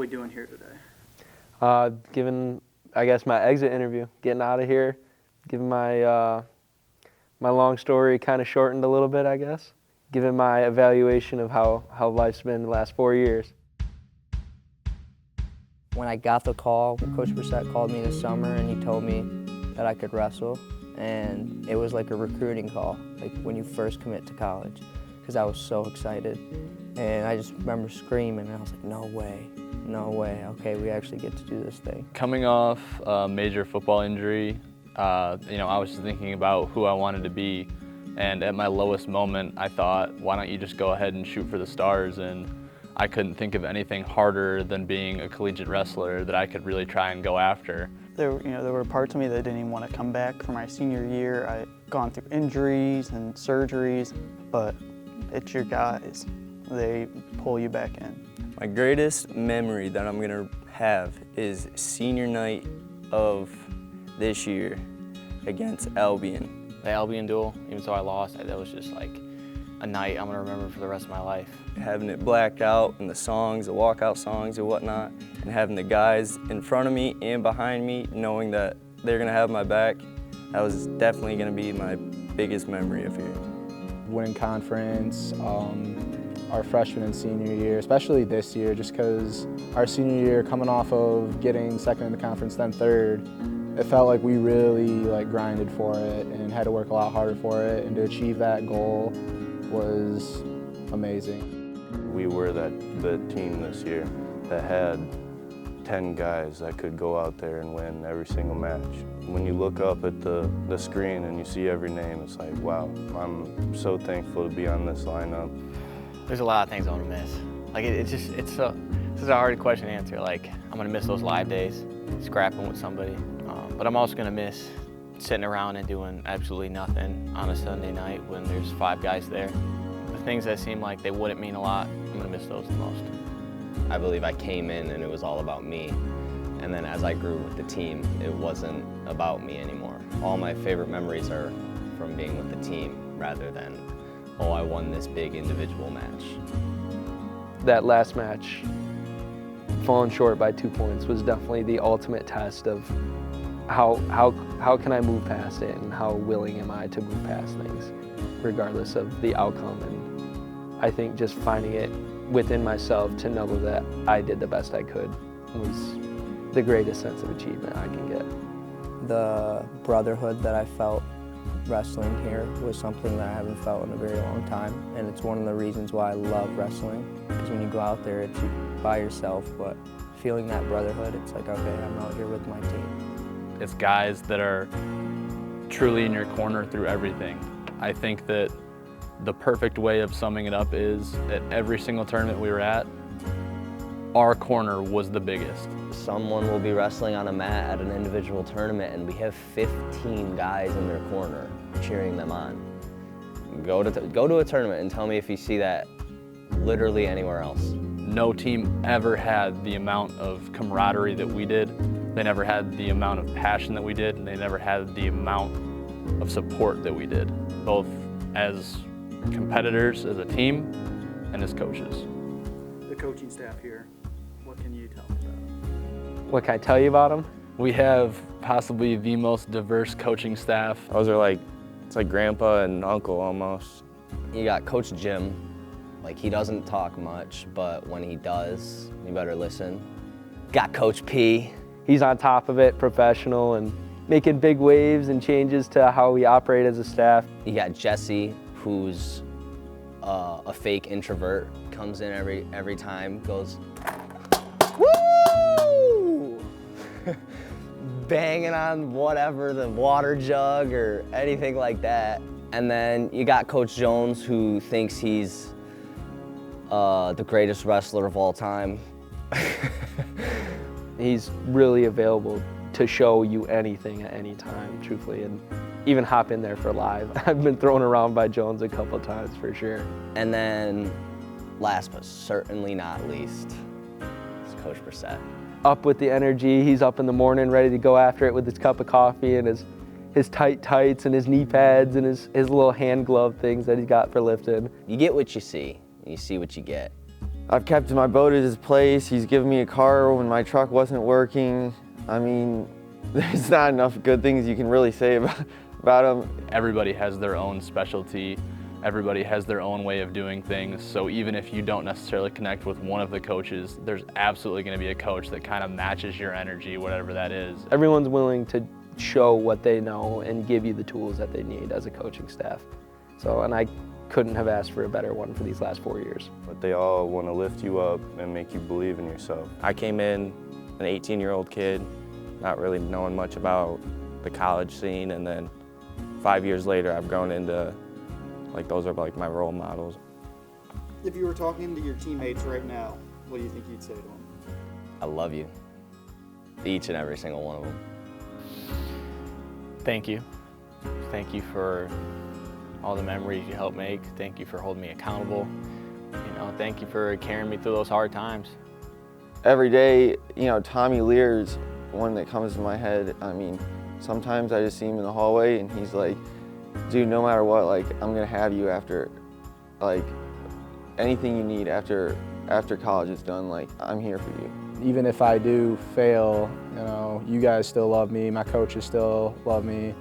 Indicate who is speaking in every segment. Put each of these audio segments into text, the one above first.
Speaker 1: we doing here today?
Speaker 2: Giving, I guess, my exit interview, getting out of here, giving my my long story kind of shortened a little bit, I guess. Giving my evaluation of how life's been the last 4 years.
Speaker 3: When I got the call, Coach Brissett called me this summer and he told me that I could wrestle. And it was like a recruiting call, like when you first commit to college, because I was so excited. And I just remember screaming, and I was like, no way, okay, we actually get to do this thing.
Speaker 4: Coming off a major football injury, I was just thinking about who I wanted to be. And at my lowest moment, I thought, why don't you just go ahead and shoot for the stars? And I couldn't think of anything harder than being a collegiate wrestler that I could really try and go after.
Speaker 1: There were parts of me that didn't even want to come back for my senior year. I'd gone through injuries and surgeries, but it's your guys. They pull you back in.
Speaker 5: My greatest memory that I'm gonna have is senior night of this year against Albion.
Speaker 6: The Albion duel, even though I lost, that was just like a night I'm gonna remember for the rest of my life.
Speaker 5: Having it blacked out and the songs, the walkout songs and whatnot, and having the guys in front of me and behind me knowing that they're gonna have my back, that was definitely gonna be my biggest memory of here.
Speaker 7: Winning conference, our freshman and senior year, especially this year, just because our senior year coming off of getting second in the conference, then third, it felt like we really grinded for it and had to work a lot harder for it, and to achieve that goal was amazing.
Speaker 8: We were the team this year that had 10 guys that could go out there and win every single match. When you look up at the screen and you see every name, it's like, wow, I'm so thankful to be on this lineup.
Speaker 6: There's a lot of things I want to miss. This is a hard question to answer. I'm gonna miss those live days, scrapping with somebody, but I'm also gonna miss sitting around and doing absolutely nothing on a Sunday night when there's 5 guys there. The things that seem like they wouldn't mean a lot, I'm gonna miss those the most.
Speaker 9: I believe I came in and it was all about me. And then as I grew with the team, it wasn't about me anymore. All my favorite memories are from being with the team rather than, oh, I won this big individual match.
Speaker 2: That last match, falling short by 2 points, was definitely the ultimate test of how can I move past it, and how willing am I to move past things, regardless of the outcome. And I think just finding it within myself to know that I did the best I could was the greatest sense of achievement I can get.
Speaker 3: The brotherhood that I felt wrestling here was something that I haven't felt in a very long time, and it's one of the reasons why I love wrestling, because when you go out there, it's by yourself, but feeling that brotherhood, it's like, okay, I'm out here with my team.
Speaker 4: It's guys that are truly in your corner through everything. I think that the perfect way of summing it up is at every single tournament we were at, our corner was the biggest.
Speaker 9: Someone will be wrestling on a mat at an individual tournament and we have 15 guys in their corner cheering them on. Go to a tournament and tell me if you see that literally anywhere else.
Speaker 4: No team ever had the amount of camaraderie that we did. They never had the amount of passion that we did, and they never had the amount of support that we did, both as competitors, as a team, and as coaches.
Speaker 1: The coaching staff here, what can you tell me about them?
Speaker 2: What can I tell you about them?
Speaker 4: We have possibly the most diverse coaching staff.
Speaker 5: Those are it's like grandpa and uncle almost.
Speaker 9: You got Coach Jim. He doesn't talk much, but when he does, you better listen. Got Coach P.
Speaker 2: He's on top of it, professional, and making big waves and changes to how we operate as a staff.
Speaker 9: You got Jesse, who's a fake introvert, comes in every time, goes, woo! Banging on whatever, the water jug or anything like that. And then you got Coach Jones, who thinks he's the greatest wrestler of all time.
Speaker 2: He's really available to show you anything at any time, truthfully, and even hop in there for live. I've been thrown around by Jones a couple times for sure.
Speaker 9: And then, last but certainly not least, is Coach Brissett.
Speaker 2: Up with the energy, he's up in the morning ready to go after it with his cup of coffee and his tight tights and his knee pads and his little hand glove things that he's got for lifting.
Speaker 9: You get what you see, and you see what you get.
Speaker 10: I've kept my boat at his place. He's given me a car when my truck wasn't working. I mean, there's not enough good things you can really say about him.
Speaker 4: Everybody has their own specialty. Everybody has their own way of doing things. So even if you don't necessarily connect with one of the coaches, there's absolutely going to be a coach that kind of matches your energy, whatever that is.
Speaker 2: Everyone's willing to show what they know and give you the tools that they need as a coaching staff. So, and I couldn't have asked for a better one for these last 4 years.
Speaker 8: But they all want to lift you up and make you believe in yourself.
Speaker 5: I came in an 18-year-old kid, not really knowing much about the college scene, and then 5 years later I've grown into, like, those are like my role models.
Speaker 1: If you were talking to your teammates right now, what do you think you'd say to them?
Speaker 9: I love you, each and every single one of them.
Speaker 6: Thank you. Thank you for all the memories you helped make. Thank you for holding me accountable. You know, thank you for carrying me through those hard times.
Speaker 10: Every day, you know, Tommy Lear's one that comes to my head. I mean, sometimes I just see him in the hallway and he's like, dude, no matter what, like, I'm gonna have you after, like, anything you need after college is done, like, I'm here for you.
Speaker 7: Even if I do fail, you know, you guys still love me, my coaches still love me.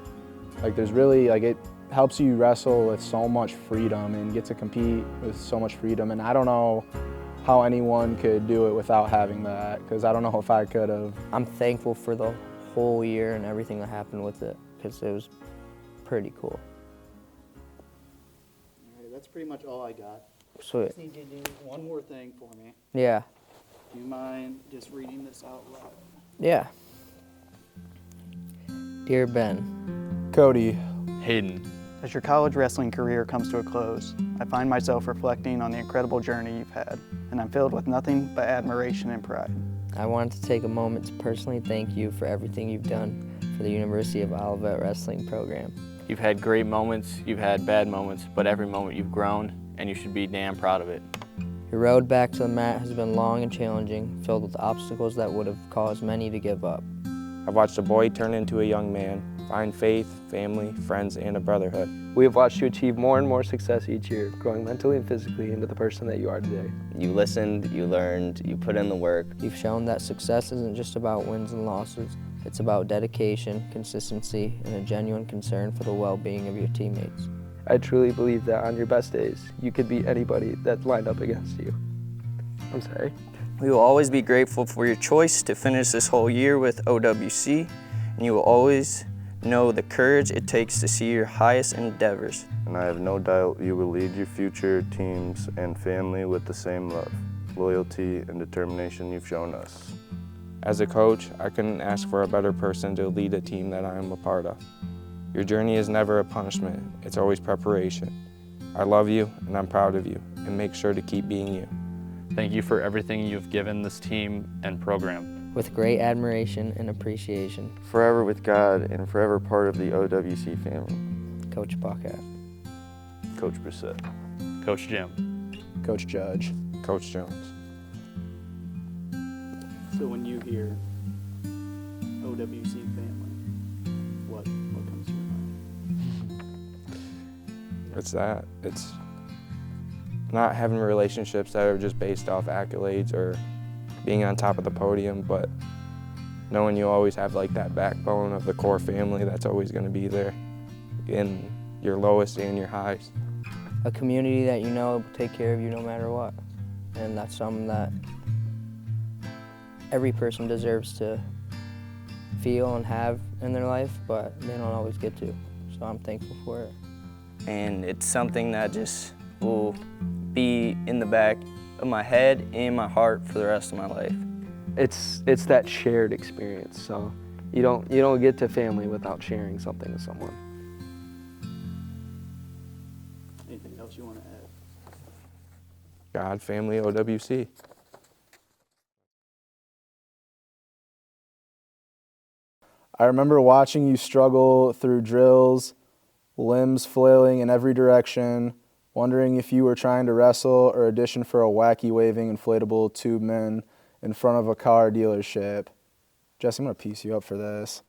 Speaker 7: Like, there's really, like, it helps you wrestle with so much freedom and get to compete with so much freedom. And I don't know how anyone could do it without having that, because I don't know if I could have.
Speaker 3: I'm thankful for the whole year and everything that happened with it, because it was pretty cool.
Speaker 1: All right, that's pretty much all I got.
Speaker 3: Sweet.
Speaker 1: Just need to do one more thing for me.
Speaker 3: Yeah.
Speaker 1: Do you mind just reading this out loud?
Speaker 3: Yeah. Dear Ben.
Speaker 7: Cody.
Speaker 4: Hayden.
Speaker 1: As your college wrestling career comes to a close, I find myself reflecting on the incredible journey you've had, and I'm filled with nothing but admiration and pride.
Speaker 3: I wanted to take a moment to personally thank you for everything you've done for the University of Olivet Wrestling program.
Speaker 6: You've had great moments, you've had bad moments, but every moment you've grown, and you should be damn proud of it.
Speaker 3: Your road back to the mat has been long and challenging, filled with obstacles that would have caused many to give up.
Speaker 5: I've watched a boy turn into a young man, find faith, family, friends, and a brotherhood.
Speaker 2: We have watched you achieve more and more success each year, growing mentally and physically into the person that you are today.
Speaker 9: You listened, you learned, you put in the work.
Speaker 3: You've shown that success isn't just about wins and losses. It's about dedication, consistency, and a genuine concern for the well-being of your teammates.
Speaker 2: I truly believe that on your best days, you could beat anybody that lined up against you. I'm sorry.
Speaker 11: We will always be grateful for your choice to finish this whole year with OWC, and you will always know the courage it takes to see your highest endeavors.
Speaker 8: And I have no doubt you will lead your future teams and family with the same love, loyalty, and determination you've shown us.
Speaker 5: As a coach, I couldn't ask for a better person to lead a team that I am a part of. Your journey is never a punishment, it's always preparation. I love you and I'm proud of you, and make sure to keep being you.
Speaker 4: Thank you for everything you've given this team and program.
Speaker 3: With great admiration and appreciation,
Speaker 10: Forever with God and forever part of the OWC family.
Speaker 3: Coach Buckett.
Speaker 8: Coach Brissett.
Speaker 4: Coach Jim.
Speaker 7: Coach Judge.
Speaker 5: Coach Jones.
Speaker 1: So when you hear OWC family, what comes to your mind?
Speaker 5: It's that. It's not having relationships that are just based off accolades or being on top of the podium, but knowing you always have like that backbone of the core family that's always going to be there in your lowest and your highs.
Speaker 3: A community that you know will take care of you no matter what. And that's something that every person deserves to feel and have in their life, but they don't always get to. So I'm thankful for it.
Speaker 11: And it's something that just will be in the back of my head and my heart for the rest of my life.
Speaker 2: It's that shared experience. So you don't get to family without sharing something with someone.
Speaker 1: Anything else you want to add?
Speaker 5: God, family, OWC.
Speaker 7: I remember watching you struggle through drills, limbs flailing in every direction, wondering if you were trying to wrestle or audition for a wacky waving inflatable tube man in front of a car dealership. Jesse, I'm going to piece you up for this.